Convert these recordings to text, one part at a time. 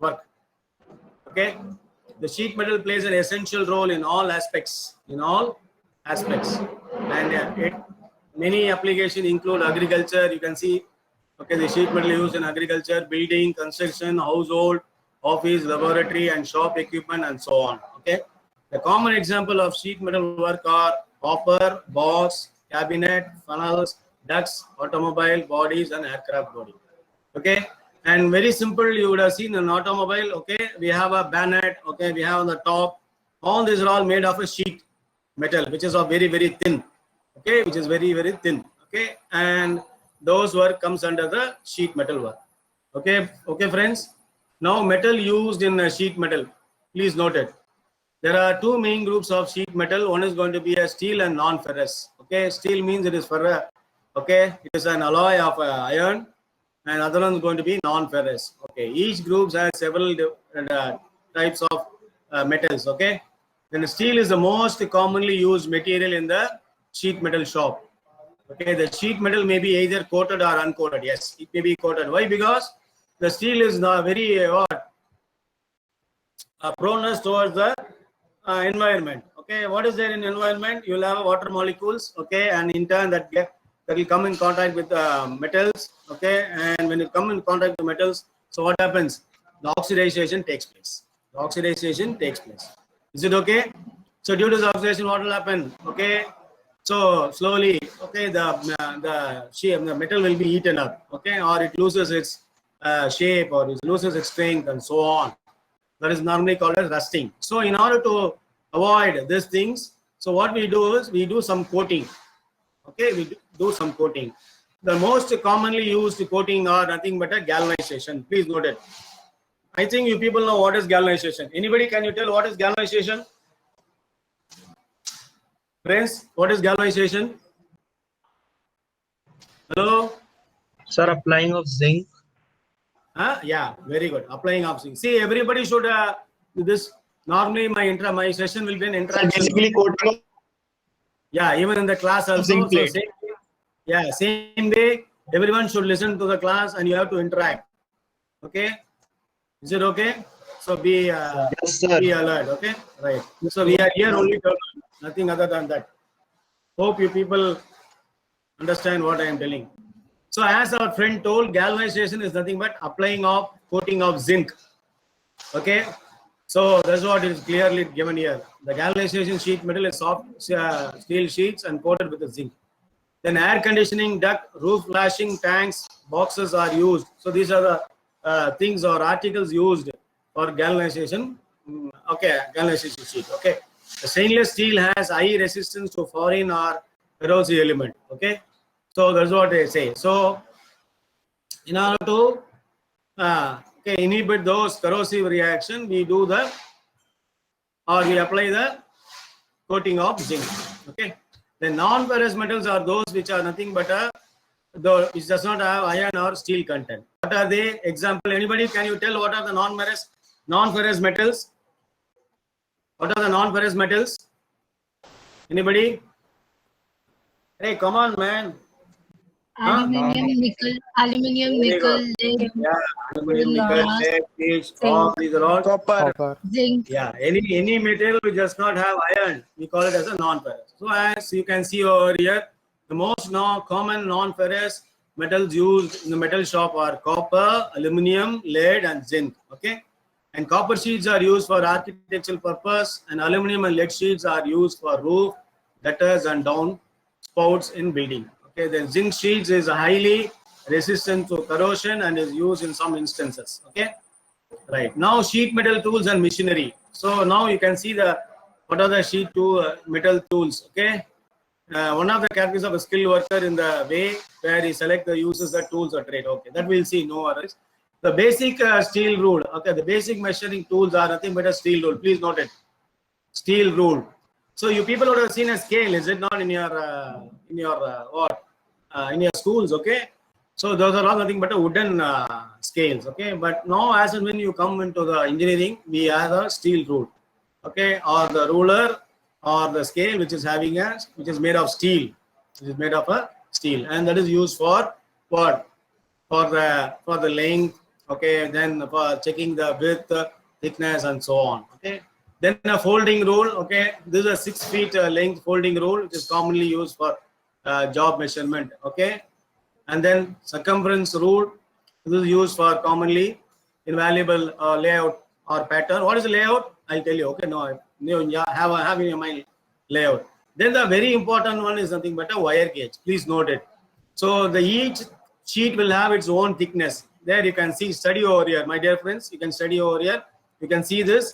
work. Okay, the sheet metal plays an essential role in all aspects. And many applications include agriculture. You can see, okay, the sheet metal used in agriculture, building, construction, household, office, laboratory, and shop equipment, and so on. Okay, the common example of sheet metal work are hopper, box, cabinet, funnels, ducts, automobile bodies, and aircraft body. Okay, and very simple, you would have seen an automobile. Okay, we have a bonnet. Okay, we have on the top. All these are all made of a sheet metal, which is very, very thin. Okay, which is very, very thin. Okay, and those work comes under the sheet metal work. Okay, friends. Now, metal used in sheet metal. Please note it. There are two main groups of sheet metal. One is going to be a steel and non-ferrous. Okay, steel means it is ferrous. Okay, it is an alloy of iron, and other one is going to be non-ferrous. Okay, each group has several different types of metals. Okay, then steel is the most commonly used material in the sheet metal shop. Okay, the sheet metal may be either coated or uncoated. Yes, it may be coated. Why? Because the steel is not very proneness towards the environment. Okay, what is there in environment? You will have water molecules. Okay, and in turn that will come in contact with metals. Okay, and when you come in contact with metals, so what happens? The oxidization takes place. Is it okay? So due to the oxidation, what will happen? Okay, so slowly, okay, the metal will be eaten up. Okay, or it loses its shape, or it loses its strength, and so on. That is normally called as rusting. So in order to avoid these things, so what we do is we do some coating. Okay, we do some coating. The most commonly used coating are nothing but a galvanization. Please note it. I think you people know what is galvanization. Anybody, can you tell what is galvanization? Friends, what is galvanization? Hello? Sir, applying of zinc. Yeah, very good. Applying of zinc. See, everybody should this. Normally, my session will be an interaction. Basically, coating. Yeah, even in the class also. Zinc plate. So same way. Everyone should listen to the class, and you have to interact. Okay, is it okay? So be yes, sir. Be alert. Okay, right. So we are here only to learn, nothing other than that. Hope you people understand what I am telling. So as our friend told, galvanization is nothing but applying of coating of zinc. Okay, so that's what is clearly given here. The galvanization sheet metal is soft steel sheets and coated with the zinc. Then air conditioning duct, roof flashing tanks, boxes are used. So these are the things or articles used for galvanization. Okay, galvanization sheet. Okay, the stainless steel has high resistance to foreign or corrosive element. Okay, so that's what they say. So in order to inhibit those corrosive reaction, we do we apply the coating of zinc. Okay, the non-ferrous metals are those which are nothing but which does not have iron or steel content. What are they? Example, anybody, can you tell what are the non-ferrous metals? What are the non-ferrous metals? Anybody? Hey, come on, man. Aluminium, nickel, lead, aluminium, nickel, lead, pitch, all these are all Copper. zinc. Yeah, any material which does not have iron, we call it as a non-ferrous. So as you can see over here, the most common non-ferrous metals used in the metal shop are copper, aluminium, lead, and zinc. Okay, and copper sheets are used for architectural purpose, and aluminium and lead sheets are used for roof, gutters, and down spouts in building. Okay, the zinc sheets is highly resistant to corrosion and is used in some instances. Okay, right. Now sheet metal tools and machinery. So now you can see what are the sheet metal tools. Okay, one of the characteristics of a skilled worker in the way where he select the uses the tools or trade. Okay, that we'll see. No worries. The basic steel rule. Okay, the basic measuring tools are nothing but a steel rule. Please note it. Steel rule. So you people would have seen a scale, is it not, in your in your schools? Okay, so those are all nothing but a wooden scales. Okay, but now as and when you come into the engineering, we have a steel rule. Okay, or the ruler or the scale which is made of steel, and that is used for what? For the length. Okay, then for checking the width, thickness, and so on. Okay, then a folding rule. Okay, this is a 6 feet length folding rule, which is commonly used for job measurement. Okay, and then circumference rule. This is used for commonly invaluable layout or pattern. What is the layout? I'll tell you. Okay, no, yeah, have in your mind layout. Then the very important one is nothing but a wire gauge. Please note it. So the each sheet will have its own thickness. There you can see, study over here, my dear friends. You can study over here. You can see this.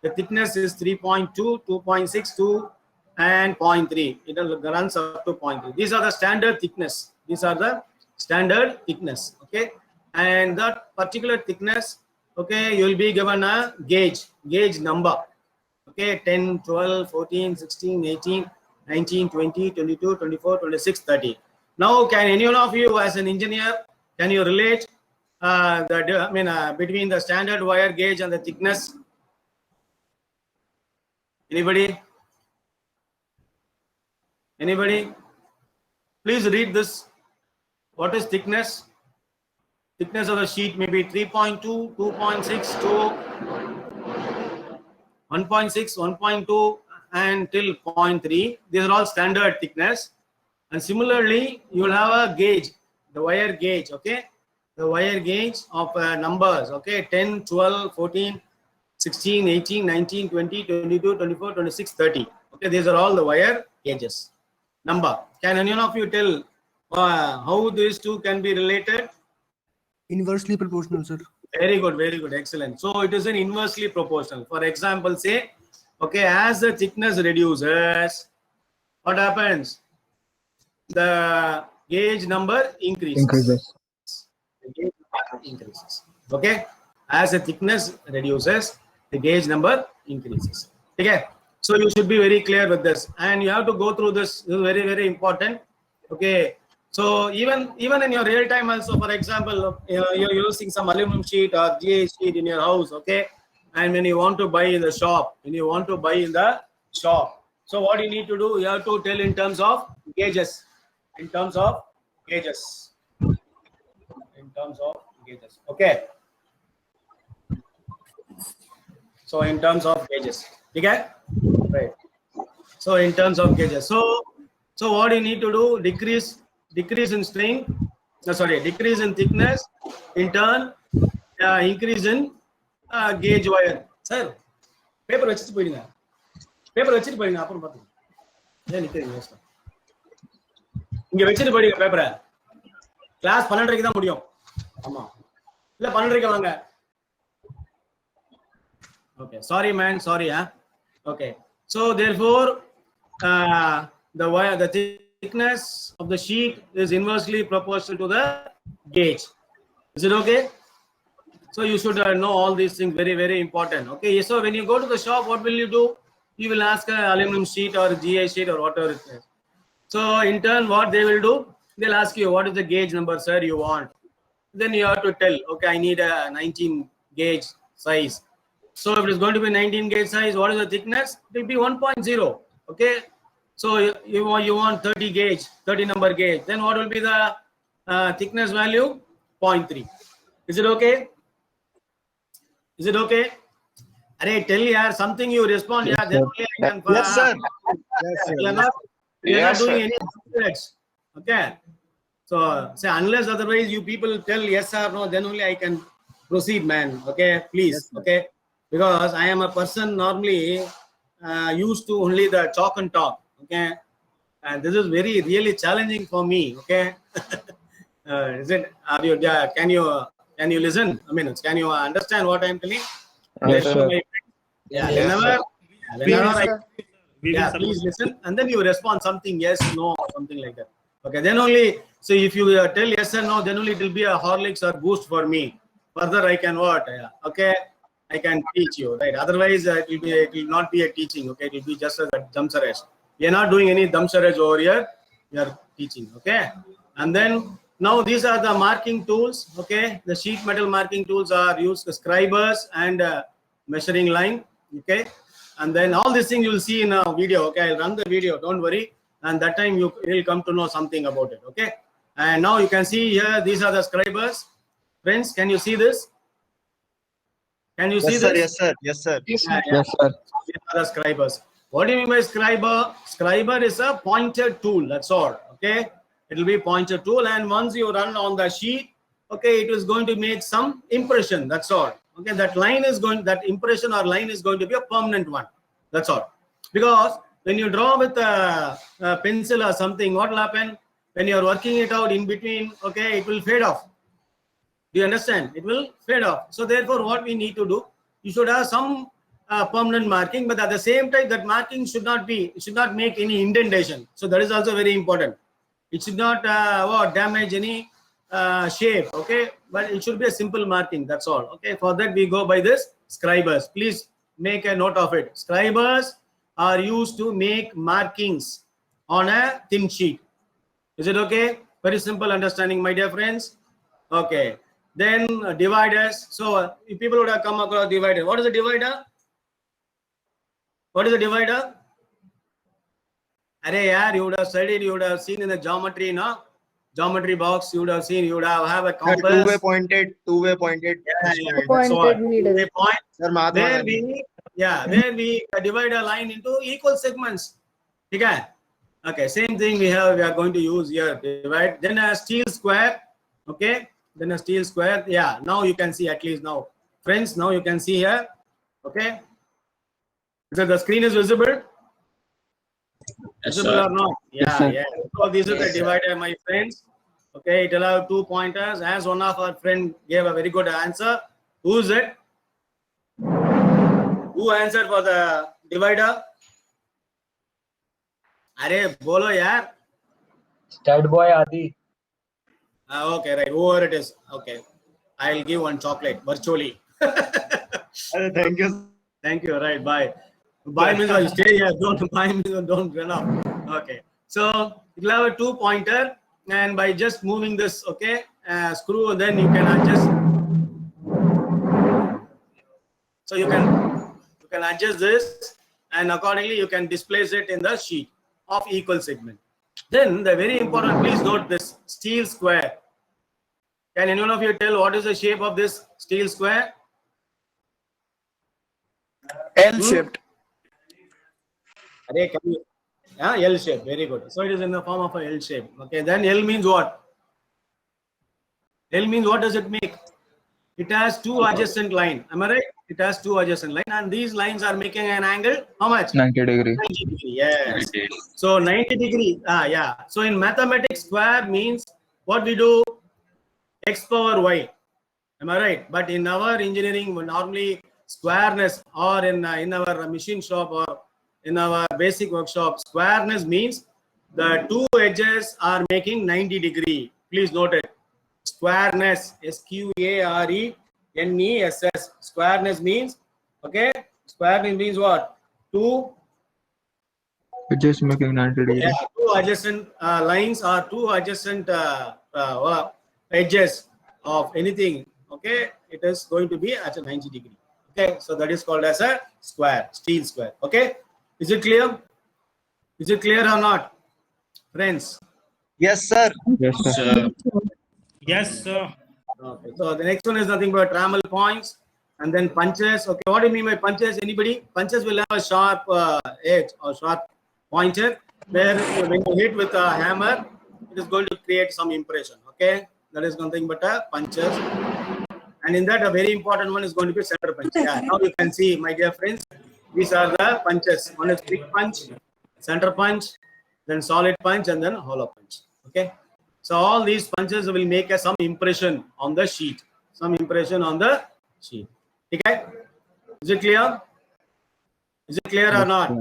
The thickness is 3.2, 2.62, and 0.3. It runs up to 0.3. These are the standard thickness. These are the standard thickness. Okay, and that particular thickness, okay, you will be given a gauge number. Okay, 10, 12, 14, 16, 18, 19, 20, 22, 24, 26, 30. Now, can any one of you, as an engineer, can you relate between the standard wire gauge and the thickness? Anybody? Anybody? Please read this. What is thickness? Thickness of the sheet may be 3.2, 2.6, 1.6, 1.2, and till 0.3. These are all standard thickness. And similarly, you will have a gauge, the wire gauge. Okay, the wire gauge of numbers. Okay, 10, 12, 14, 16, 18, 19, 20, 22, 24, 26, 30. Okay, these are all the wire gauges. Number. Can any one of you tell how these two can be related? Inversely proportional, sir. Very good, excellent. So it is an inversely proportional. For example, say, okay, as the thickness reduces, what happens? The gauge number increases. The gauge number increases. Okay, as the thickness reduces, the gauge number increases. Okay, so you should be very clear with this, and you have to go through this. This is very important. Okay, so even in your real time also, for example, you're using some aluminum sheet or GA sheet in your house. Okay, and when you want to buy in the shop, so what you need to do, you have to tell in terms of gauges. Okay, so in terms of gauges. Okay, right. So in terms of gauges, so what you need to do, decrease in strength, decrease in thickness, in turn increase in gauge wire. Sir, paper வச்சிட்டு போயிடுங்க அப்புறம் பாத்துங்க. ஏன் நிக்கிறீங்க? இங்க வச்சிட்டு போயிடுங்க பேப்பரை. கிளாஸ் 12:30 தான் முடியும். ஆமா, இல்ல 12:30 வாங்க. Okay, sorry man, sorry. Okay, so therefore the thickness of the sheet is inversely proportional to the gauge. Is it okay? So you should know all these things, very important. Okay, so when you go to the shop, what will you do? You will ask an aluminum sheet or GA sheet or whatever it is. So in turn, what they will do, they'll ask you, what is the gauge number, sir, you want? Then you have to tell, okay, I need a 19 gauge size. So if it is going to be 19 gauge size, what is the thickness? It will be 1.0. Okay, so you want 30 gauge, 30 number gauge. Then what will be the thickness value? 0.3. Is it okay? Is it okay? Arey, tell yaar, something you respond. Yes, Yeah, then only I can. Yes, sir. We are not doing any research. Okay. So say, unless otherwise you people tell yes or no, then only I can proceed, man. Okay, please. Yes, okay, because I am a person normally used to only the chalk and talk. Okay, and this is really challenging for me. Okay. Is it? Are you? Can you listen? I mean, can you understand what I am telling? Yes, sir. Yeah, Yes, whenever please listen, and then you respond something yes, no, something like that. Okay, then only. So if you tell yes or no, then only it will be a Horlicks or Boost for me. Further, I can what? Okay, I can teach you, right? Otherwise, it will not be a teaching. Okay, it will be just a damsaraj. We are not doing any damsaraj over here. We are teaching. Okay, and then now these are the marking tools. Okay, the sheet metal marking tools are used, scribers and measuring line. Okay, and then all these things you will see in a video. Okay, I'll run the video. Don't worry, and that time you will come to know something about it. Okay, and now you can see here, these are the scribers. Friends, can you see this? Can you see Yes, sir. this? Yes, sir. Yes, sir. Yes, Yeah, sir. yeah. Yes, sir. These are the scribers. What do you mean by scriber? Scriber is a pointer tool. That's all. Okay. It will be pointer tool, and once you run on the sheet, okay, it is going to make some impression. That's all. Okay. That line is going. That impression or line is going to be a permanent one. That's all. Because when you draw with a pencil or something, what will happen? When you are working it out in between, okay, it will fade off. Do you understand? It will fade off. So therefore, what we need to do, you should have some permanent marking, but at the same time, that marking should not make any indentation. So that is also very important. It should not damage any shape. Okay, but it should be a simple marking. That's all. Okay, for that we go by this scribers. Please make a note of it. Scribers are used to make markings on a thin sheet. Is it okay? Very simple understanding, my dear friends. Okay. Then dividers. So if people would have come across divider. What is a divider? What is a divider? Arey yaar, you would have studied, you would have seen in the geometry, no? Geometry box, you would have seen, you would have a compass. Two-way pointed. Two-way pointed. Yeah, instrument. that's what. needle. Two-way point. Sir, Mahatma Where Gandhi. we divide a line into equal segments. Okay. Okay, same thing we are going to use here. Divide. Then a steel square. Okay. Then a steel square. Yeah. Now you can see, at least now, friends. Now you can see here. Okay. So the screen is visible. Yes, Visible sir. or not? Yeah. sir. Yeah. So this is the divider, my friends. Okay. It will have 2 pointers. As one of our friend gave a very good answer. Who is it? Who answered for the divider? Arey, bolo yaar. Stud boy Adi. Okay, right. Whoever it is. Okay. I'll give one chocolate virtually. Thank you. Thank you. Right. Bye. Bye means you stay here. Don't bye means don't run off. Okay. So you'll have a 2 pointer, and by just moving this, okay, screw, then you can adjust. So you can adjust this, and accordingly you can displace it in the sheet of equal segment. Then the very important, please note this steel square. Can anyone of you tell what is the shape of this steel square? L-shaped. Arey, can you, L shape. Very good. So it is in the form of a L shape. Okay. Then L means what? L means what does it make? It has 2 adjacent lines. Am I right? It has 2 adjacent lines, and these lines are making an angle. How much? 90 degree. 90 degree. Yes. So 90 degree. Yeah. So in mathematics, square means what we do? X power y. Am I right? But in our engineering, normally squareness, or in our machine shop or in our basic workshop, squareness means the 2 edges are making 90 degree. Please note it. Squareness, SQARENESS. Squareness means, okay, squareness means what? 2 Just making 90 degree. 2 adjacent lines or 2 adjacent edges of anything. Okay, it is going to be at a 90 degree. Okay, so that is called as a square, steel square. Okay, is it clear? Is it clear or not, friends? Yes, sir. Yes, sir. Yes, sir. Okay, so the next one is nothing but trammel points, and then punches. Okay, what do you mean by punches? Anybody? Punches will have a sharp edge or sharp pointer, where when you hit with a hammer, it is going to create some impression. Okay, that is nothing but a punches. And in that, a very important one is going to be center punch. Yeah, now you can see, my dear friends, these are the punches. One is quick punch, center punch, then solid punch, and then hollow punch. Okay. So all these punches will make some impression on the sheet. Some impression on the sheet. Okay. Is it clear? Is it clear or not?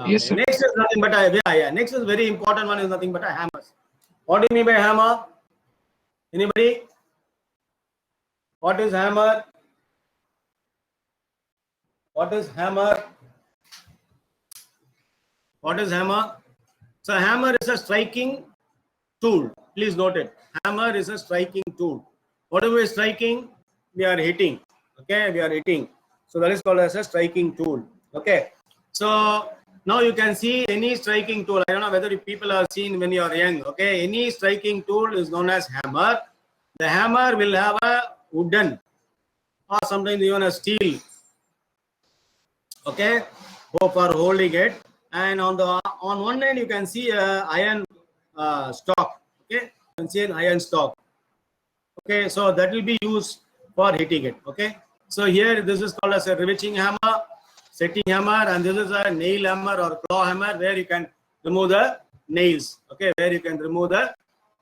Yes, sir. Next is nothing but a, next is very important one is nothing but a hammer. What do you mean by hammer? Anybody? What is hammer? What is hammer? What is hammer? So hammer is a striking tool. Please note it. Hammer is a striking tool. Whatever is striking, we are hitting. Okay, we are hitting. So that is called as a striking tool. Okay. So now you can see any striking tool. I don't know whether people have seen when you are young. Okay, any striking tool is known as hammer. The hammer will have a wooden or sometimes even a steel. Okay, for holding it. And on one end you can see a iron stock. Okay, you can see an iron stock. Okay, so that will be used for hitting it. Okay, so here this is called as a riveting hammer, setting hammer, and this is a nail hammer or claw hammer where you can remove the nails. Okay, where you can remove the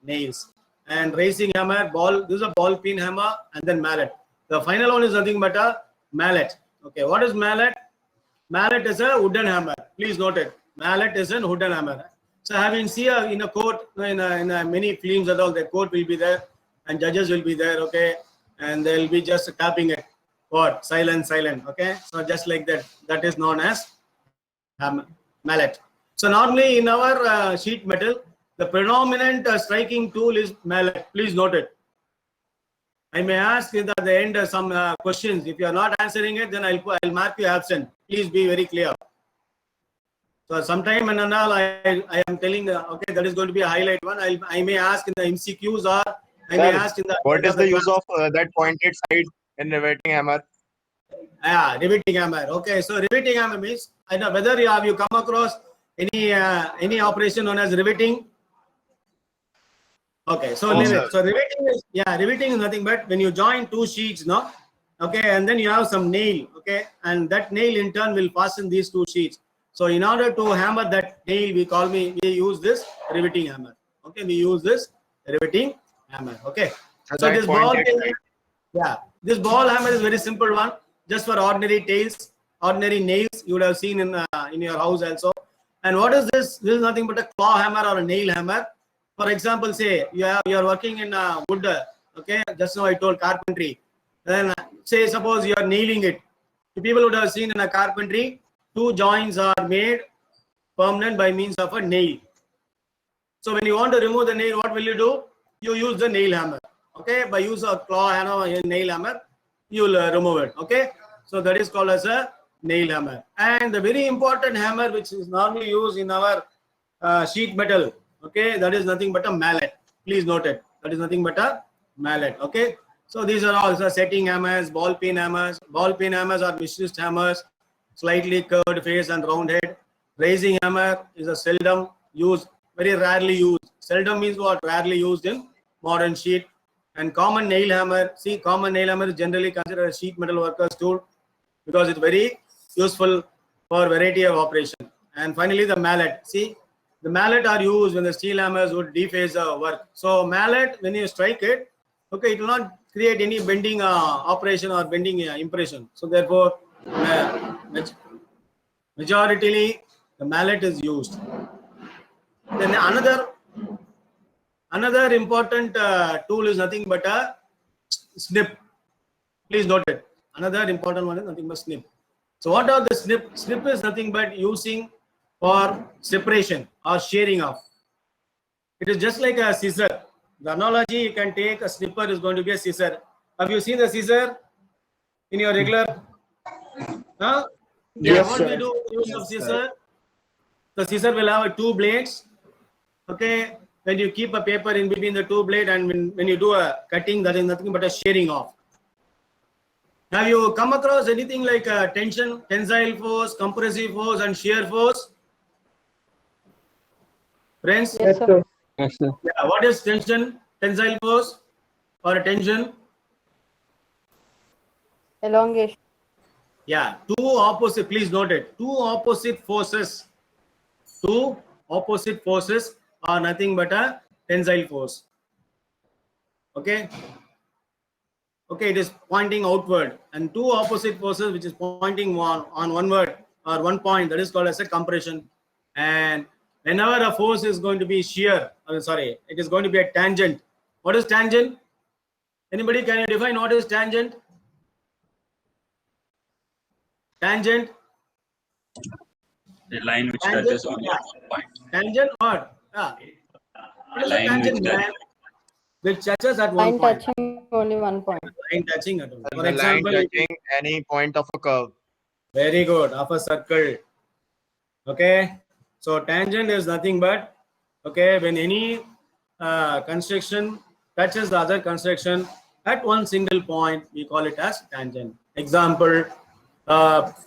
nails. And raising hammer, ball. This is a ball peen hammer, and then mallet. The final one is nothing but a mallet. Okay, what is mallet? Mallet is a wooden hammer. Please note it. Mallet is a wooden hammer. So having seen in a court, in many films and all, the court will be there and judges will be there, okay, and they'll be just tapping it. What? Silent, silent, okay. So just like that, that is known as mallet. So normally in our sheet metal, the predominant striking tool is mallet. Please note it. I may ask at the end some questions. If you are not answering it, then I'll mark you absent. Please be very clear. So sometime and all, I am telling, okay, that is going to be a highlight one. I may ask in the MCQs or I may ask in the. What is the use of that pointed side in riveting hammer? Yeah, riveting hammer. Okay, so riveting hammer means, I know whether you come across any operation known as riveting. Okay, so riveting is nothing but when you join two sheets, no? Okay, and then you have some nail, okay, and that nail in turn will fasten these two sheets. So in order to hammer that nail, we use this riveting hammer. Okay, we use this riveting hammer. Okay, so this ball, this ball hammer is very simple one, just for ordinary nails. You would have seen in your house also. And what is this? This is nothing but a claw hammer or a nail hammer. For example, say you are working in wood. Okay, just now I told carpentry. Then say suppose you are nailing it. People would have seen in a carpentry, two joints are made permanent by means of a nail. So when you want to remove the nail, what will you do? You use the nail hammer. Okay, by use of claw hammer, nail hammer, you will remove it. Okay, so that is called as a nail hammer. And the very important hammer which is normally used in our sheet metal. Okay, that is nothing but a mallet. Please note it. That is nothing but a mallet. Okay, so these are also setting hammers, ball peen hammers. Ball peen hammers are machinist hammers, slightly curved face and round head. Raising hammer is a seldom used, very rarely used. Seldom means what? Rarely used in modern sheet. And common nail hammer. See, common nail hammer is generally considered a sheet metal worker's tool because it's very useful for variety of operation. And finally, the mallet. See, the mallet are used when the steel hammers would deface work. So mallet, when you strike it, okay, it will not create any bending operation or bending impression. So therefore, majoritarily the mallet is used. Then another important tool is nothing but a snip. Please note it. Another important one is nothing but snip. So what are the snip? Snip is nothing but using for separation or shearing off. It is just like a scissor. The analogy you can take, a snipper is going to be a scissor. Have you seen the scissor in your regular? Huh? Yes, what sir. we do use of scissor? The scissor will have two blades. Okay, when you keep a paper in between the two blades and when you do a cutting, that is nothing but a shearing off. Have you come across anything like tension, tensile force, compressive force, and shear force? Friends? Yes, sir. Yes, sir. Yeah, what is tension, tensile force, or tension? Elongation. Yeah, two opposite, please note it. Two opposite forces are nothing but a tensile force. Okay? Okay, it is pointing outward, and two opposite forces which is pointing on onward or one point, that is called as a compression. And whenever a force is going to be shear, it is going to be a tangent. What is tangent? Anybody, can you define what is tangent? Tangent. The line which Tangent, touches on one point. Tangent what? It is a Line tangent which line which touches at one Line point. touching only one point. Line touching at one. For The line example, touching any point of a curve. very good, of a circle. Okay, so tangent is nothing but, okay, when any construction touches the other construction at one single point, we call it as tangent. Example,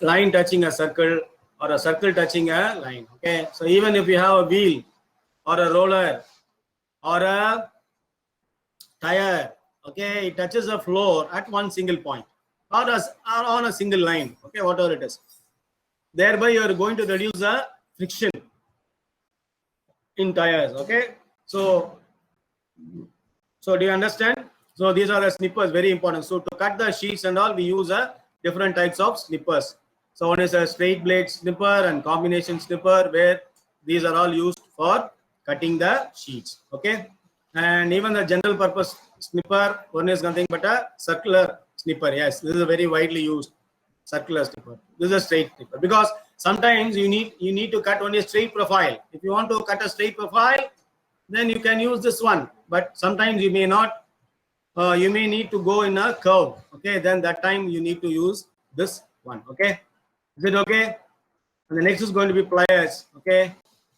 line touching a circle or a circle touching a line. Okay, so even if you have a wheel or a roller or a tire, okay, it touches the floor at one single point or on a single line, okay, whatever it is. Thereby, you are going to reduce the friction in tires. Okay, so do you understand? So these are the snippers, very important. So to cut the sheets and all, we use different types of snippers. So one is a straight blade snipper and combination snipper, where these are all used for cutting the sheets. Okay, and even the general purpose snipper, one is nothing but a circular snipper. Yes, this is a very widely used circular snipper. This is a straight snipper, because sometimes you need to cut only a straight profile. If you want to cut a straight profile, then you can use this one. But sometimes you may not. You may need to go in a curve. Okay, then that time you need to use this one. Okay, is it okay? And the next is going to be pliers. Okay,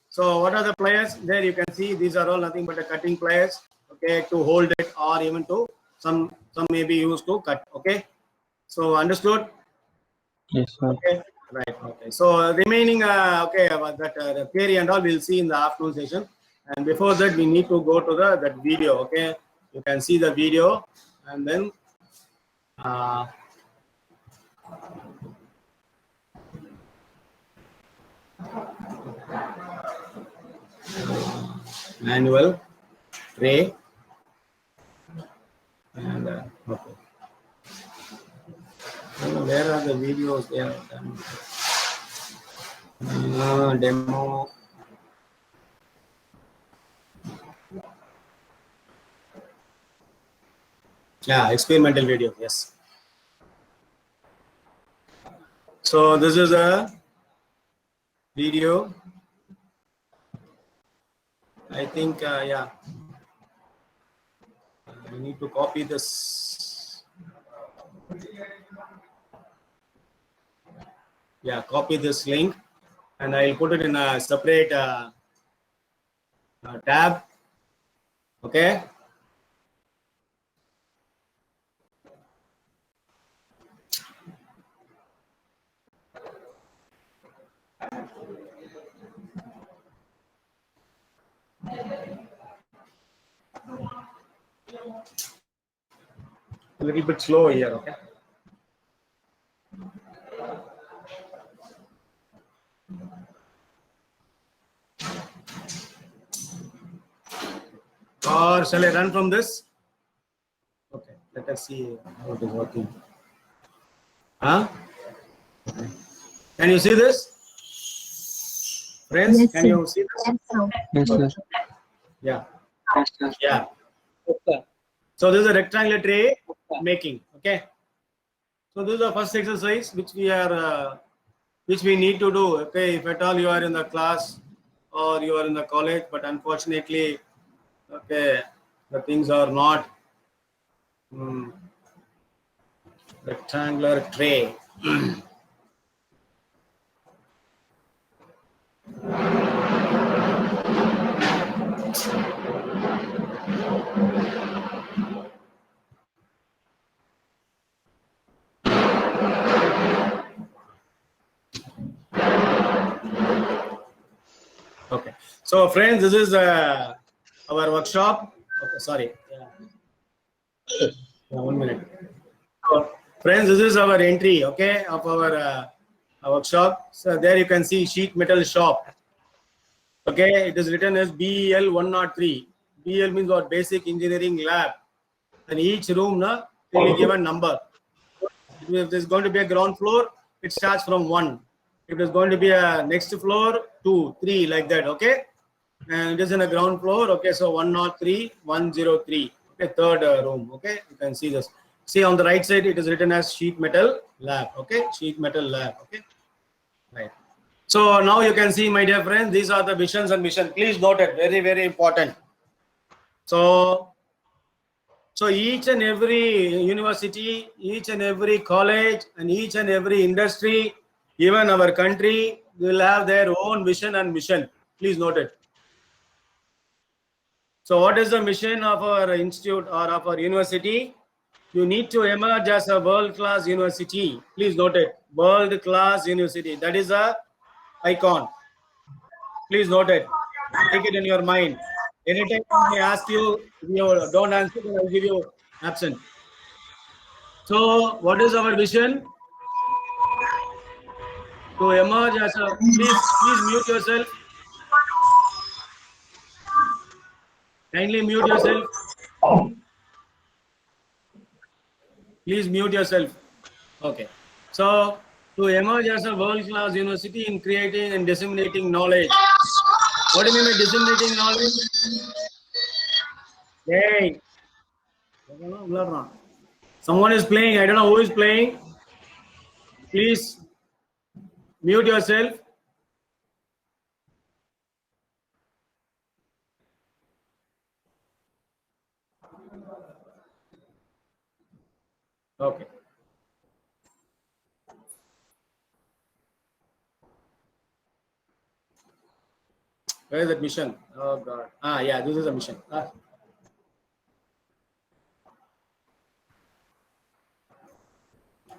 so what are the pliers? There you can see these are all nothing but a cutting pliers. Okay, to hold it, or even to some may be used to cut. Okay, so understood? Yes, sir. Okay, right. Okay, so remaining okay, about that the theory and all we'll see in the afternoon session. And before that, we need to go to that video. Okay, you can see the video, and then manual tray and okay. Where are the videos? There, demo. Yeah, experimental video. Yes. So this is a video. I think, yeah. We need to copy this. Yeah, copy this link, and I'll put it in a separate tab. Okay. A little bit slow here, okay? Or shall I run from this? Okay, let us see how it is working. Huh? Okay. Can you see this? Friends, Yes, can sir. you see this? Yes, sir. Yeah. Yeah. So this is a rectangular tray making. Okay. So this is the first exercise which we are which we need to do. Okay, if at all you are in the class or you are in the college, but unfortunately, okay, the things are not rectangular tray. Okay, so friends, this is our workshop. Okay, sorry. Yeah, 1 minute. So, friends, this is our entry, okay, of our workshop. So there you can see sheet metal shop. Okay, it is written as BEL 103. BEL means what? Basic Engineering Lab. And each room, na, will be given number. If there's going to be a ground floor, it starts from 1. If there's going to be a next floor, 2, 3, like that. Okay, and it is in a ground floor. Okay, so 103, 103. Okay, third room. Okay, you can see this. See on the right side, it is written as sheet metal lab. Okay, sheet metal lab. Okay, right. So now you can see, my dear friends, these are the visions and mission. Please note it. Very, very important. So each and every university, each and every college, and each and every industry, even our country, will have their own vision and mission. Please note it. So what is the mission of our institute or of our university? you need to emerge as a world-class university. Please note it. World-class university. That is a icon. Please note it. Take it in your mind. Anytime I ask you, if you don't answer, then I'll give you absent. So, what is our vision? To emerge as a. Please mute yourself. Kindly mute yourself. Please mute yourself. Okay. So, to emerge as a world-class university in creating and disseminating knowledge. What do you mean by disseminating knowledge? Hey. Someone is playing. I don't know who is playing. Please mute yourself. Okay. Where is that mission? Oh God. Ah, yeah, this is a mission.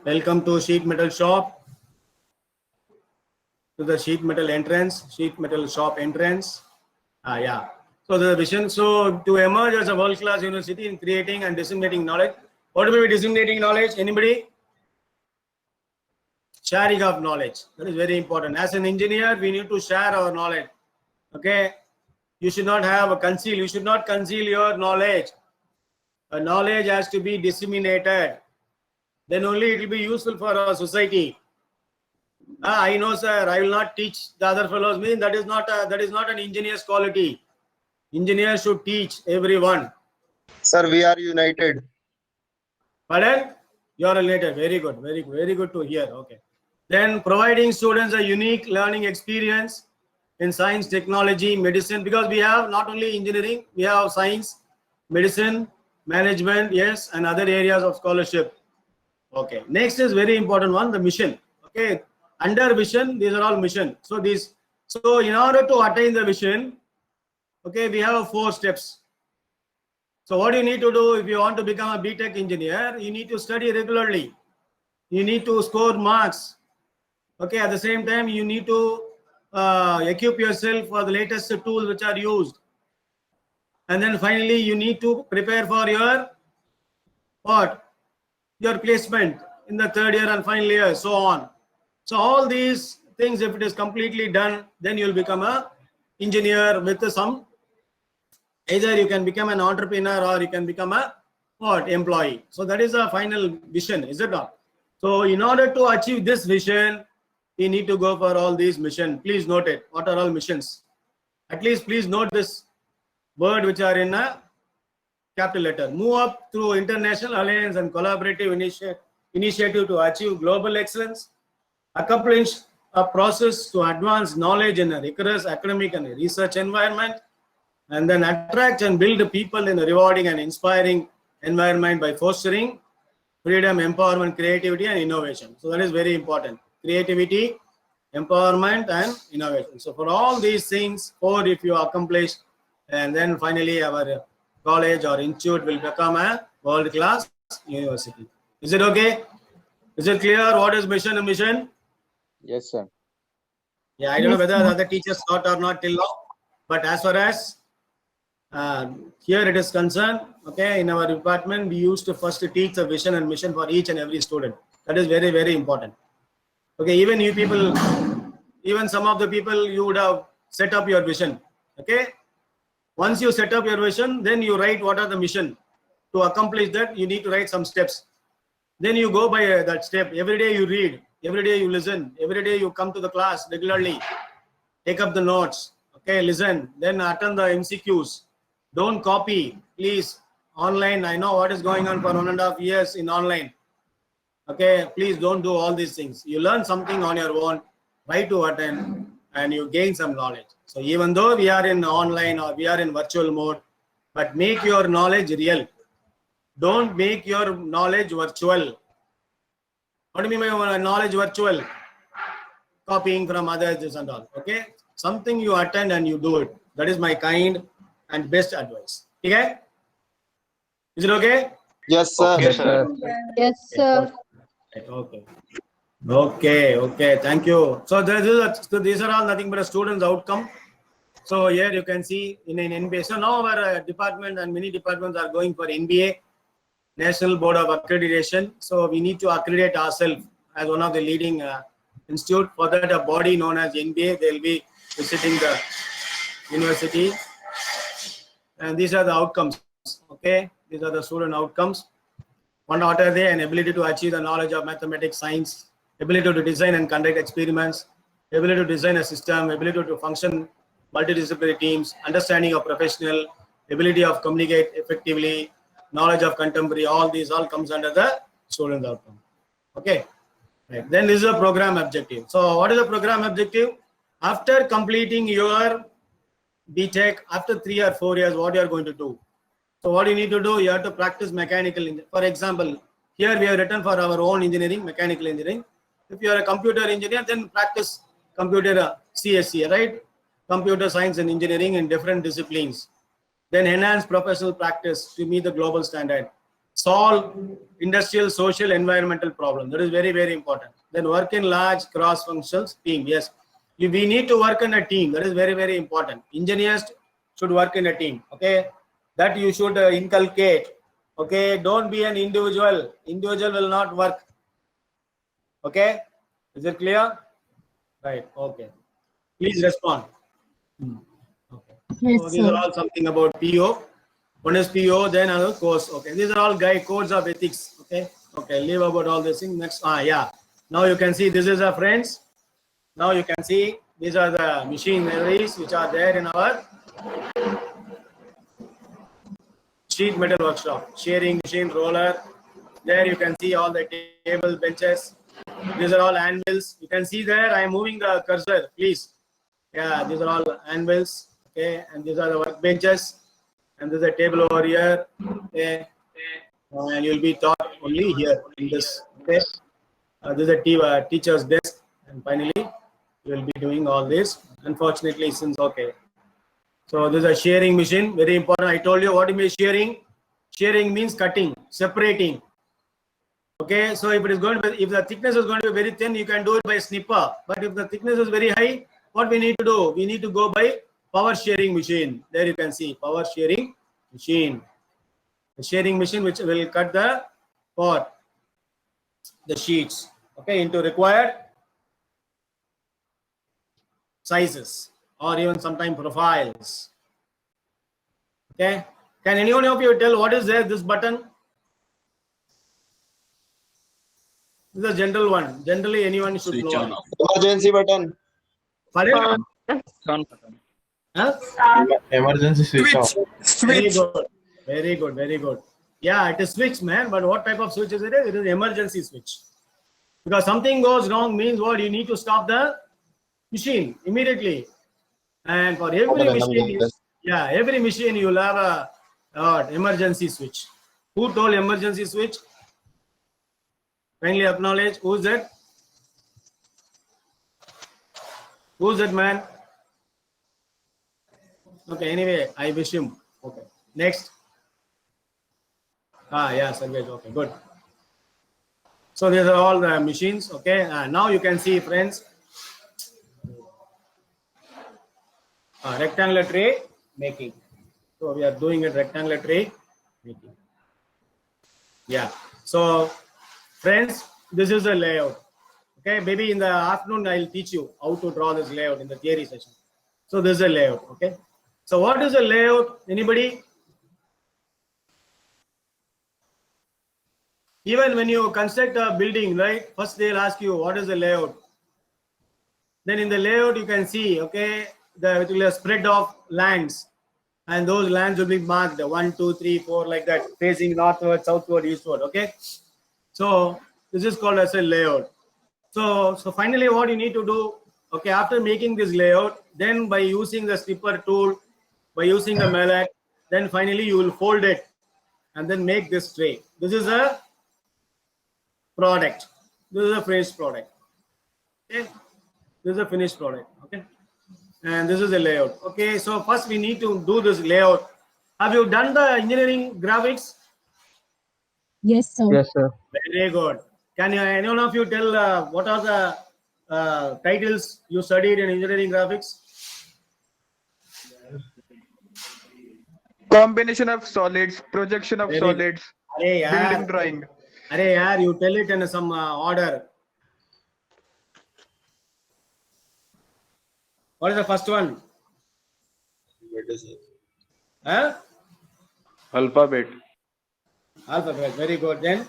Welcome to sheet metal shop. To the sheet metal entrance, sheet metal shop entrance. Ah, yeah. So the vision. So to emerge as a world-class university in creating and disseminating knowledge. What do we mean disseminating knowledge? Anybody? Sharing of knowledge. That is very important. As an engineer, we need to share our knowledge. Okay. You should not have a conceal. You should not conceal your knowledge. Knowledge has to be disseminated. Then only it will be useful for our society. I know, sir. I will not teach the other fellows. Mean that is not an engineer's quality. Engineers should teach everyone. Sir, we are united. Pardon? You are related. Very good. Very good. Very good to hear. Okay. Then providing students a unique learning experience in science, technology, medicine, because we have not only engineering, we have science, medicine, management, yes, and other areas of scholarship. Okay. Next is very important one, the mission. Okay. Under vision, these are all mission. So in order to attain the vision, okay, we have 4 steps. So what you need to do if you want to become a BTech engineer, you need to study regularly. You need to score marks. Okay, at the same time, you need to equip yourself for the latest tools which are used. And then finally, you need to prepare for your what? Your placement in the 3rd year and final year, so on. So all these things, if it is completely done, then you will become a engineer with some. Either you can become an entrepreneur or you can become a what? Employee. So that is a final vision, is it not? So in order to achieve this vision, you need to go for all these missions. Please note it. What are all missions? At least please note this word which are in a capital letter. Move up through international alliance and collaborative initiative to achieve global excellence. Accomplish a process to advance knowledge in a rigorous academic and research environment. And then attract and build people in a rewarding and inspiring environment by fostering freedom, empowerment, creativity, and innovation. So that is very important. Creativity, empowerment, and innovation. So for all these things, 4 if you accomplish, and then finally our college or institute will become a world-class university. Is it okay? Is it clear what is mission and mission? Yes, sir. Yeah, I don't know whether the other teachers taught or not till now, but as far as here it is concerned, okay, in our department, we used to first teach the vision and mission for each and every student. That is very, very important. Okay, even you people, even some of the people, you would have set up your vision. Okay, once you set up your vision, then you write what are the mission. To accomplish that, you need to write some steps. Then you go by that step. Every day you read, every day you listen, every day you come to the class regularly, take up the notes, okay, listen, then attend the MCQs. Don't copy, please. Online, I know what is going on for 1.5 years in online. Okay, please don't do all these things. You learn something on your own, try to attend, and you gain some knowledge. So even though we are in online or we are in virtual mode, but make your knowledge real. Don't make your knowledge virtual. What do you mean by knowledge virtual? Copying from others and all. Okay, something you attend and you do it. That is my kind and best advice. Okay? Is it okay? Yes, sir. Okay, sir. Yes, sir. Okay. Okay. Thank you. So so these are all nothing but a student's outcome. So here you can see in an NBA. So now our department and many departments are going for NBA, National Board of Accreditation. So we need to accredit ourselves as one of the leading institute. For that, a body known as NBA, they'll be visiting the university. And these are the outcomes. Okay, these are the student outcomes. What are they? An ability to achieve the knowledge of mathematics, science, ability to design and conduct experiments, ability to design a system, ability to function multidisciplinary teams, understanding of professional, ability of communicate effectively, knowledge of contemporary, all these all comes under the student outcome. Okay. Right. Then this is a program objective. So what is the program objective? After completing your BTech, after 3 or 4 years, what you are going to do? So what you need to do, you have to practice mechanical engineering. For example, here we have written for our own engineering, mechanical engineering. If you are a computer engineer, then practice computer CSE, right? Computer science and engineering in different disciplines. Then enhance professional practice to meet the global standard. Solve industrial, social, environmental problems. That is very, very important. Then work in large cross-functional team. Yes, we need to work in a team. That is very, very important. Engineers should work in a team. Okay, that you should inculcate. Okay, don't be an individual. Individual will not work. Okay, is it clear? Right. Okay. Please respond. Okay. Yes, So these are sir. all something about PO. One is PO, then another course. Okay. These are all codes of ethics. Okay. Okay. Leave about all this thing. Next. Yeah. Now you can see this is our friends. Now you can see these are the machineries which are there in our sheet metal workshop. Shearing machine, roller. There you can see all the table, benches. These are all anvils. You can see there. I am moving the cursor. Please. Yeah. These are all anvils. Okay. And these are the workbenches. And there's a table over here. Okay. And you'll be taught only here in this. Okay. This is a teacher's desk. And finally, you will be doing all this. Unfortunately, since okay. So this is a shearing machine. Very important. I told you what means shearing. Shearing means cutting, separating. Okay. So if it is going to be, if the thickness is going to be very thin, you can do it by snipper. But if the thickness is very high, what we need to do? We need to go by power shearing machine. There you can see power shearing machine. The shearing machine which will cut the sheets, okay, into required sizes or even sometimes profiles. Okay. Can anyone of you tell what is there? This button. This is a general one. Generally, anyone should Switch know. on off. Emergency button. Pardon? Huh? Emergency switch off. Very good. Very good. Very good. Yeah, it is switch, man. But what type of switch is it? It is emergency switch. Because something goes wrong means what? You need to stop the machine immediately. And for every machine, every machine you will have a emergency switch. Who told emergency switch? Kindly acknowledge. Who's that? Who's that man? Okay, anyway, I wish him. Okay. Next. Yeah, Sarvesh. Okay, good. So these are all the machines. Okay. Now you can see, friends, rectangular tray making. So we are doing a rectangular tray making. Yeah. So, friends, this is a layout. Okay. Maybe in the afternoon, I'll teach you how to draw this layout in the theory session. So this is a layout. Okay. So what is a layout? Anybody? Even when you construct a building, right? First they'll ask you what is the layout. Then in the layout you can see, okay, the spread of lands, and those lands will be marked 1, 2, 3, 4 like that, facing northward, southward, eastward. Okay. So this is called as a layout. So finally what you need to do, okay, after making this layout, then by using the snipper tool, by using the mallet, then finally you will fold it and then make this tray. This is a product. This is a finished product. Okay. This is a finished product. Okay. And this is a layout. Okay. So first we need to do this layout. Have you done the engineering graphics? Yes, sir. Yes, sir. Very good. Can anyone of you tell what are the titles you studied in engineering graphics? Combination of solids, projection of Very good. solids, Arey building yaar, drawing. arey yaar, you tell it in some order. What is the first one? Huh? Alphabet. Alphabet. Very good. Then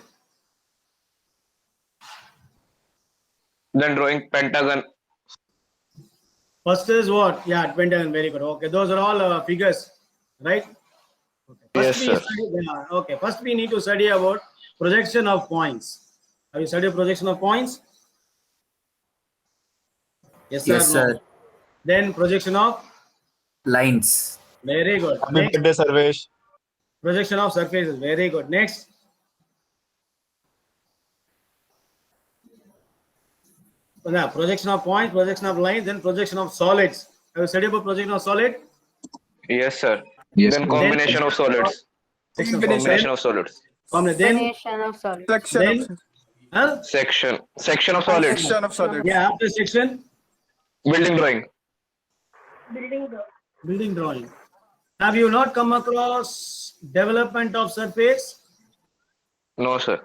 Drawing pentagon. first is what? Yeah, pentagon. Very good. Okay, those are all figures, right? Okay. Yes, sir. Okay. First, we need to study about projection of points. Have you studied projection of points? Yes, sir. Yes, No? sir. Then projection of. Lines. Very good. Happy Next, birthday, Sarvesh. projection of surfaces. Very good. Next. Yeah, projection of points, projection of lines, then projection of solids. Have you studied about projection of solid? Yes, sir. Yes, Then sir. combination of solids. Combination of solids. Then, Combination of solids. then, huh? Section of solids. Yeah, after section, Building drawing. building drawing. Have you not come across development of surface? No, sir.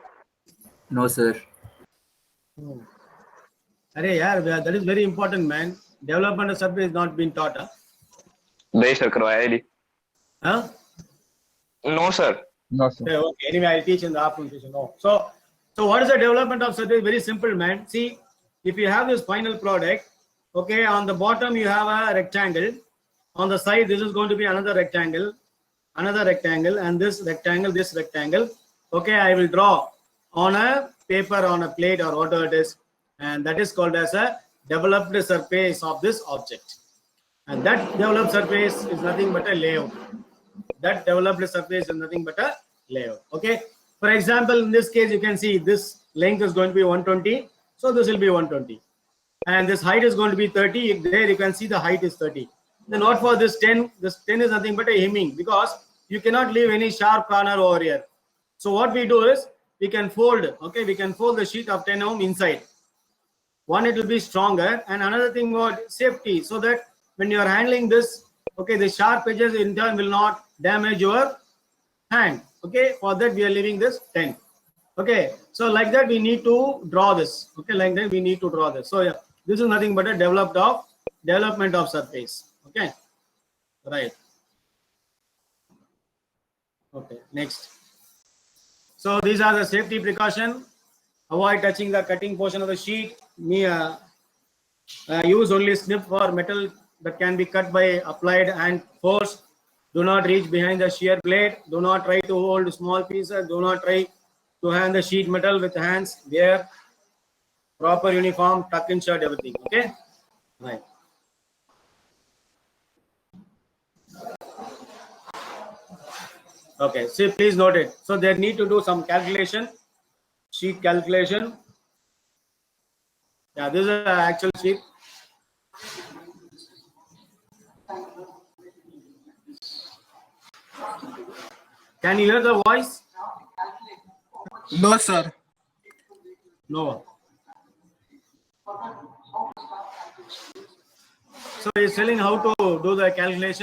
No, sir. Arey yaar, that is very important, man. Development of surface is not been taught. नहीं sir करवाया ही नहीं. Huh? No, sir. No, sir. Okay. Anyway, I'll teach in the afternoon session. No. So what is the development of surface? Very simple, man. See, if you have this final product, okay, on the bottom you have a rectangle. On the side, this is going to be another rectangle, and this rectangle. Okay, I will draw on a paper, on a plate, or whatever it is, and that is called as a developed surface of this object. And that developed surface is nothing but a layout. That developed surface is nothing but a layout. Okay. For example, in this case, you can see this length is going to be 120. So this will be 120. And this height is going to be 30. There you can see the height is 30. Then what for this 10? This 10 is nothing but a hemming, because you cannot leave any sharp corner over here. So what we do is we can fold. Okay, we can fold the sheet of 10 ohm inside. One, it will be stronger, and another thing what safety, so that when you are handling this, okay, the sharp edges in turn will not damage your hand. Okay, for that we are leaving this 10. Okay, so like that we need to draw this. Okay, like that we need to draw this. So yeah, this is nothing but a development of surface. Okay, right. Okay, next. So these are the safety precaution. Avoid touching the cutting portion of the sheet. Use only snip for metal that can be cut by applied hand force. Do not reach behind the shear blade. Do not try to hold small pieces. Do not try to hand the sheet metal with hands. Wear proper uniform, tuck in shirt, everything. Okay, right. Okay, so please note it. So they need to do some calculation, sheet calculation. Yeah, this is an actual sheet. Can you hear the voice? No, sir. No. So he's telling how to do the calculation.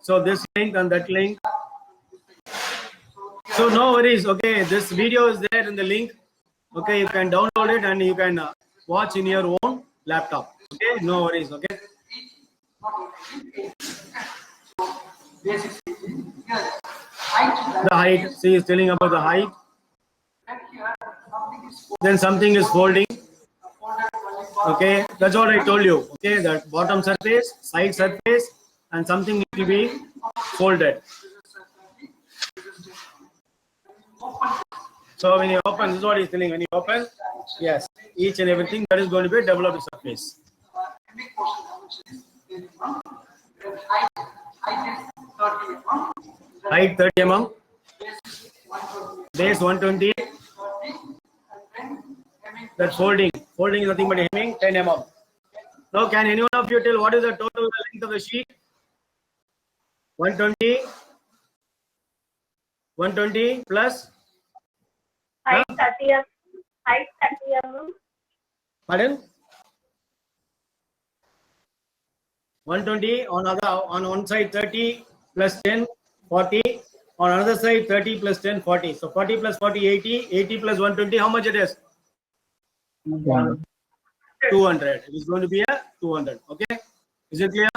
So this link and that link. So no worries. Okay, this video is there in the link. Okay, you can download it and you can watch in your own laptop. Okay, no worries. Okay. The height. See, he's telling about the height. Then something is folding. Okay, that's what I told you. Okay, that bottom surface, side surface, and something will be folded. So when you open, this is what he's telling. When you open, yes, each and everything that is going to be a developed surface. Height 30 mm, base 120. That folding is nothing but hemming 10 mm. Now, can anyone of you tell what is the total length of the sheet? 120. 120 plus. Height 30 mm. Height 30 mm. Pardon? 120 on one side 30 plus 10 40, on another side 30 plus 10 40. So 40 plus 40 80, 80 plus 120, how much it is? 200. It is going to be a 200. Okay, is it clear?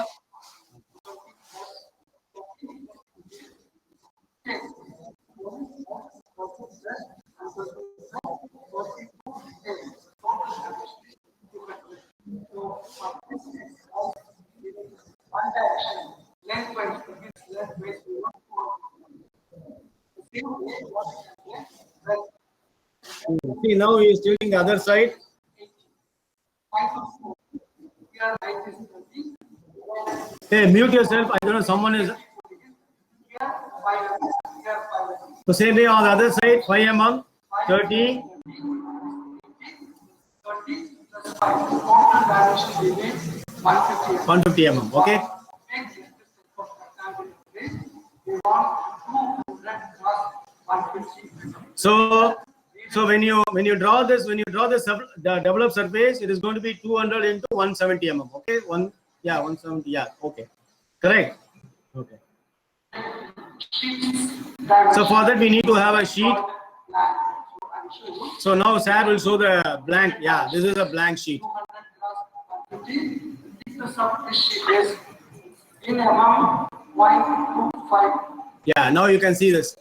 See, now he is tilting the other side. Hey, mute yourself. I don't know, someone is. So same way on the other side, 5 mm, 30. 150 mm. Okay. So when you draw this, the developed surface, it is going to be 200 into 170 mm. Okay, 170. Yeah, okay, correct. Okay. So for that we need to have a sheet. So now sir will show the blank. Yeah, this is a blank sheet. Yeah, now you can see this.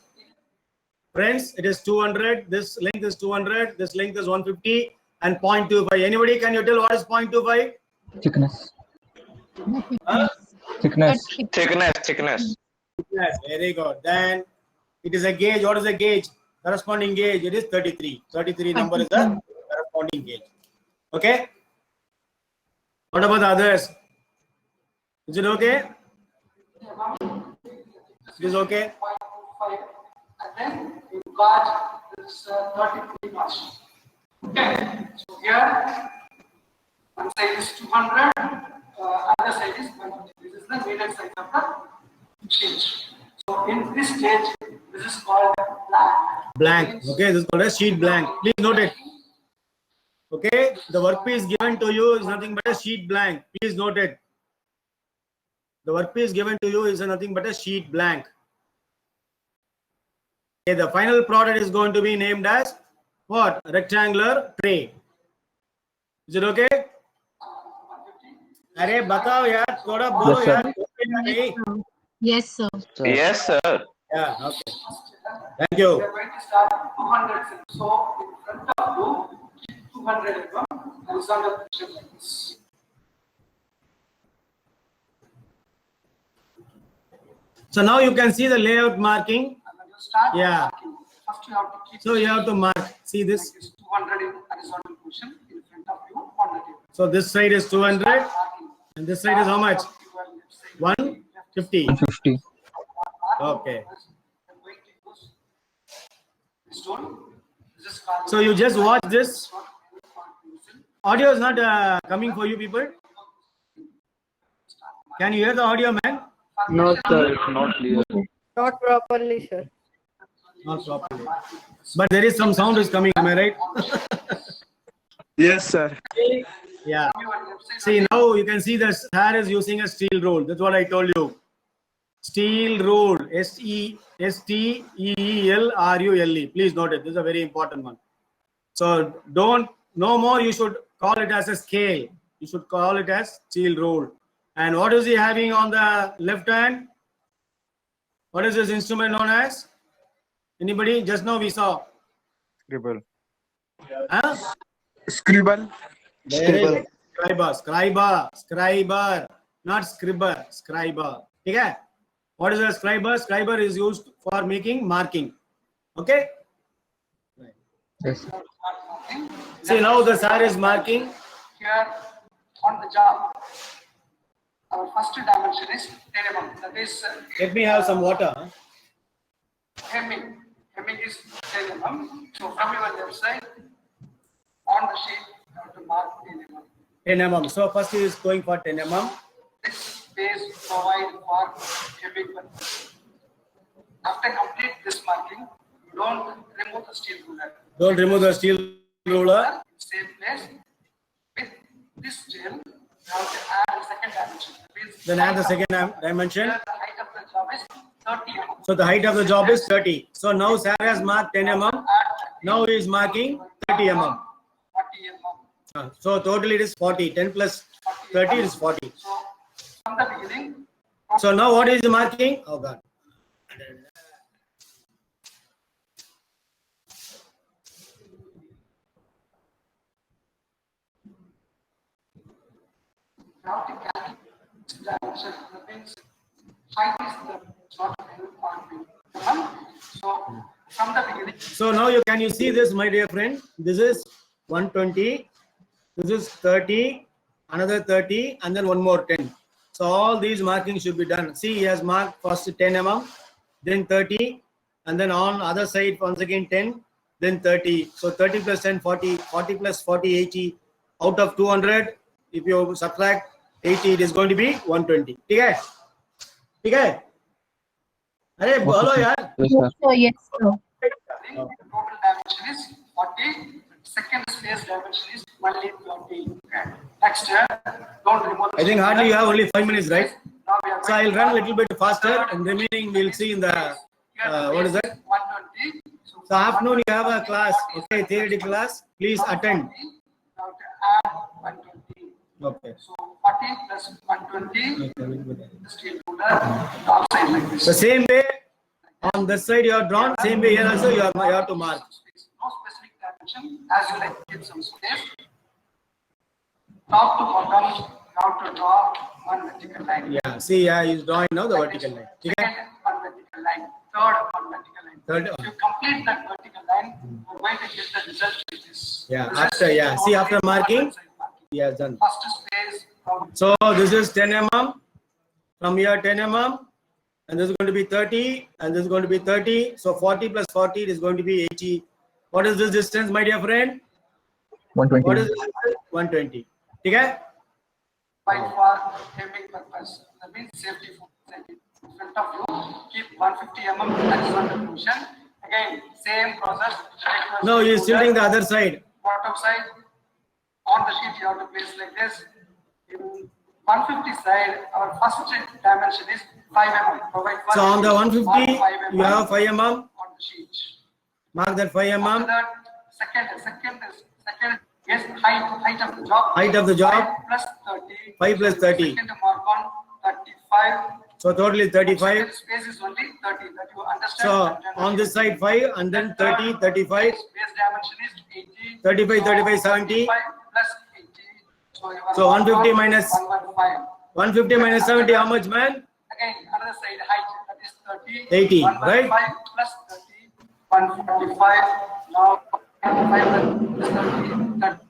Friends, it is 200. This length is 200. This length is 150 and 0.25. Anybody, can you tell what is 0.25? Thickness. Huh? Thickness. Thickness. Yes, very good. Then it is a gauge. What is a gauge? Corresponding gauge. It is 33. 33 number is the corresponding gauge. Okay. What about the others? Is it okay? It is okay. And then you got this 33 much. Okay, so here one side is 200, other side is 150. This is the needed size of the change. So in this stage, this is called blank. Blank. Okay, this is called a sheet blank. Please note it. Okay, the workpiece given to you is nothing but a sheet blank. Please note it. The workpiece given to you is nothing but a sheet blank. Okay, the final product is going to be named as what? Rectangular tray. Is it okay? अरे बताओ यार, थोड़ा बोलो यार. Yes, sir. Yes, sir. Yeah, okay. Thank you. We are going to start 200. So in front of you, keep 200 horizontal position like this. So now you can see the layout marking. And when you start Yeah. marking, first you have to keep. So you have to mark. See this. Like this 200 in horizontal position in front of you on the table. So this side is 200 Marking. and this side is how much? 150. 150. Okay. This is called. So you just watch this. Audio is not coming for you people. Can you hear the audio, man? No, sir. It's not clear. Not properly, sir. Not properly. But there is some sound is coming. Am I right? Yes, sir. Yeah. See, now you can see the hair is using a steel rule. That's what I told you. Steel rule. STEELRULE. Please note it. This is a very important one. So no more you should call it as a scale. You should call it as steel rule. And what is he having on the left hand? What is this instrument known as? Anybody? Just now we saw. Scribble. Huh? Scribble. Scriber, not scriber, scriber. Okay? What is a scriber? Scriber is used for making marking. Okay? Yes. See, now the sir is marking. Here on the job, our first dimension is 10 mm. That is Let me have some water. Huh? hemming. Hemming is 10 mm. So from your left side, on the sheet, you have to mark 10 mm. 10 mm. So first he is going for 10 mm. This space provide for hemming purpose. After complete this marking, you don't remove the steel ruler. Don't remove the steel ruler. Same place. With this steel, you have to add the second dimension. Means Then add the second dimension. here the height of the job is 30 mm. So the height of the job is 30. So now Sarah has marked 10 mm. Add Now he is marking 30 mm. 40 mm. So totally it is 40. 10 plus 30 is 40. So from the beginning, So now what is the marking? Oh God. now to calculate this dimension, that means height is the not So from the beginning, So now can you see this, my dear friend? This is 120. This is 30. Another 30, and then one more 10. So all these markings should be done. See, he has marked first 10 mm, then 30, and then on other side once again 10, then 30. So 30 plus 10, 40, 40 plus 40, 80. Out of 200, if you subtract 80, it is going to be 120. Okay? Okay? Hey, hello, yaar. Yes, sir. Yes, sir. total dimension is 40. Second space dimension is 120. Okay. Next, don't remove. I think hardly you have only 5 minutes, right? Now we are So I'll run a little bit faster, and remaining we'll see in the what is that? 120. So afternoon you have a class, okay, theory class. Please attend. Now to add 120. Okay. So 40 plus 120. The steel ruler outside like this. The same way on this side you are drawn, same way here also you have to mark. No specific dimension, as you like, give some space. Top to bottom, you have to draw one vertical line. Yeah, see, yeah, he's drawing now the vertical line. Okay? Second, one vertical line. Third, one vertical line. Third, If you complete that vertical line, you're going to get the result which is. Yeah, this after, is yeah, see, after only one marking, side marking. he has done. First space from So this is 10 mm. From here 10 mm. And this is going to be 30. And this is going to be 30. So 40 plus 40 is going to be 80. What is this distance, my dear friend? 120. What is this distance? 120. Okay? fight for aiming purpose. That means safety for safety. In front of you, keep 150 mm horizontal position. Again, same process. No, he is tilting the other side. Bottom side, on the sheet you have to place like this. In 150 side, our first dimension is 5 mm. Provide for So on the 150, 5 mm you have 5 mm. on the sheet. Mark that 5 After mm. that, second is height of the job. Height of the job. 5 plus 30. 5 plus 30. Second mark on 35. So totally 35. Second space is only 30. That you understand. So on this side 5 and then 30, 35, Base dimension is 80. 35, 35, 70. 5 plus 80. So 150 minus 115. 150 minus 70, how much, man? Again, another side height, that is 30. 80, 115 right? plus 30, 145. Now, 5 plus 30, that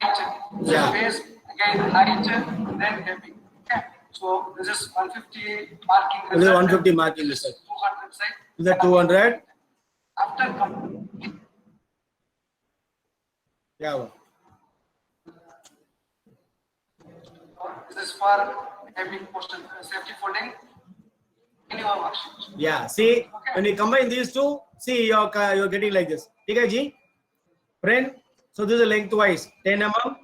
height. Yeah. Space, again, height, then heavy. Okay. So, this is 150 marking. This is 150 marking this side. 200 side. This is 200. After complete. Yeah. This is for heavy portion, safety folding. In your worksheet. Yeah. See, when you combine these two, see, you're getting like this. Okay, G? Friend, so this is lengthwise 10 mm,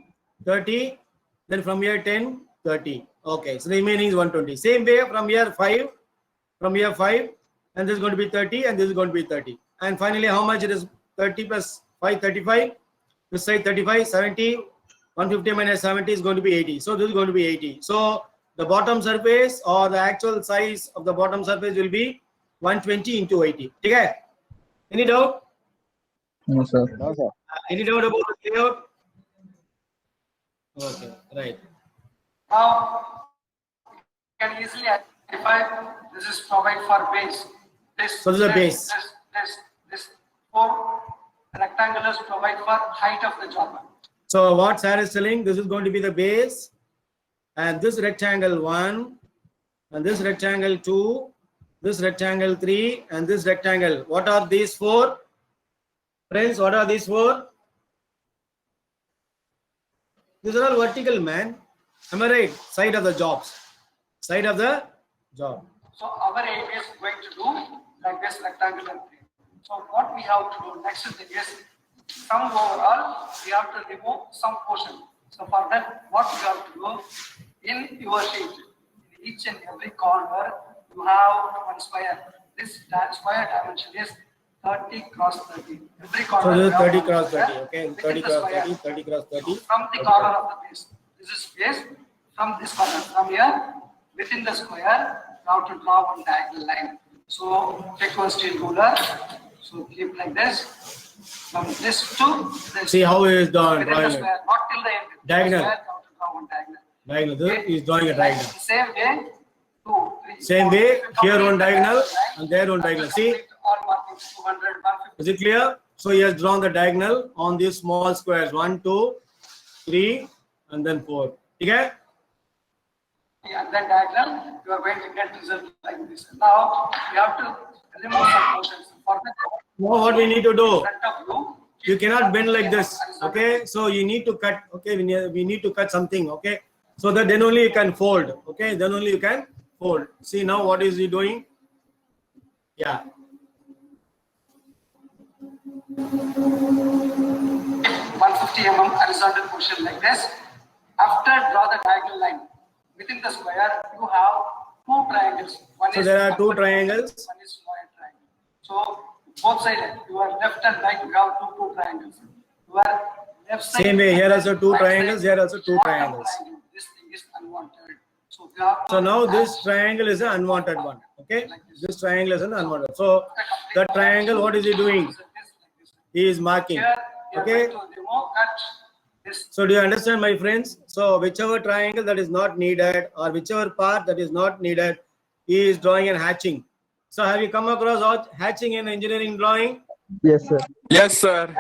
30, then from here 10, 30. Okay, so the remaining is 120. Same way from here 5, and this is going to be 30, and this is going to be 30. And finally, how much it is? 30 plus 5, 35. This side 35, 70. 150 minus 70 is going to be 80. So this is going to be 80. So the bottom surface or the actual size of the bottom surface will be 120 into 80. Okay? Any doubt? No, sir. No, sir. Any doubt about the layout? Okay, right. Now, you can easily identify this is provide for base. So this is a base. This 4 rectangulars provide for height of the job. So what Sarah is telling, this is going to be the base, and this rectangle 1, and this rectangle 2, this rectangle 3, and this rectangle. What are these 4? Friends, what are these 4? These are all vertical, man. Am I right? Side of the jobs. Side of the job. So our aim is going to do like this rectangular plane. So what we have to do next thing is, from overall, we have to remove some portion. So for that, what we have to do in your sheet, in each and every corner, you have one square. This square dimension is 30 cross 30. Every corner. So this you is have 30 one cross square 30. Okay, within 30 the cross square. 30, 30 cross 30. From the corner of the base. This is space from this corner. From here, within the square, you have to draw one diagonal line. So take one steel ruler. So keep like this. From this to this. See how he is drawing Within the it. square, not till the end. Diagonal. The square, you have to draw one diagonal. Diagonal. This he is drawing a diagonal. Same way, 2, 3, Same 4. way, If you here complete one the diagonal line, and there one diagonal. See? complete all markings 200, 150. Is it clear? So he has drawn the diagonal on these small squares 1, 2, 3, and then 4. Okay? And then diagonal, you are going to get result like this. Now you have to remove some portions. For that, Now what we need to in do? front of you, You cannot bend like this. Okay? So you need to cut. Okay? We need to cut something. Okay? So that then only you can fold. Okay? Then only you can fold. See now what is he doing? Yeah. 150 mm horizontal portion like this. After draw the diagonal line. Within the square, you have two triangles. One So is there are two upward triangles. One is lower triangle. So both sides, your left and right, you have two triangles. Your left side. Same way, here also two right triangles, side, here also two bottom triangles. triangle. This thing is unwanted. So you have to So now this match triangle is an unwanted one. Okay? like this. This triangle is an unwanted. So the triangle, what is he doing? Like this. He is marking. Here, you are Okay? going to remove, cut this. So do you understand, my friends? So whichever triangle that is not needed or whichever part that is not needed, he is drawing and hatching. So have you come across hatching in engineering drawing? Yes, sir. Yes, sir.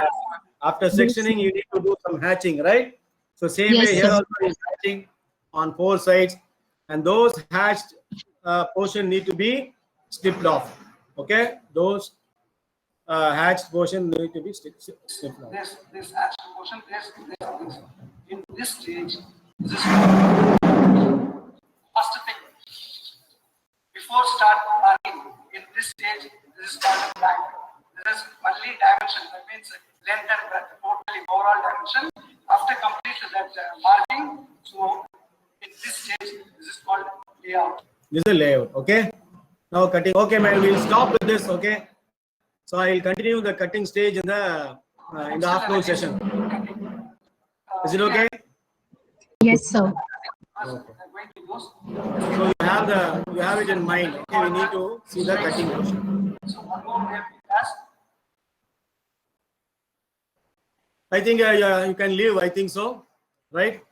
After sectioning, you need to do some hatching, right? So same Yes, way here sir. also is hatching on 4 sides, and those hatched portion need to be stripped off. Okay, those hatched portion need to be stripped off. This action portion, this. In this stage, this is first thing. Before start marking, in this stage, this is called a blank. This is only dimension, that means length and breadth, totally overall dimension. After complete that marking, so in this stage, this is called layout. This is a layout. Okay, now cutting. Okay, man, we'll stop with this. Okay, so I'll continue the cutting stage in the afternoon session. Is it okay? Yes, sir. First, I'm going to use. So you have it in mind. Okay, we need to see the cutting portion. So one more way as I think you can leave. I think so, right?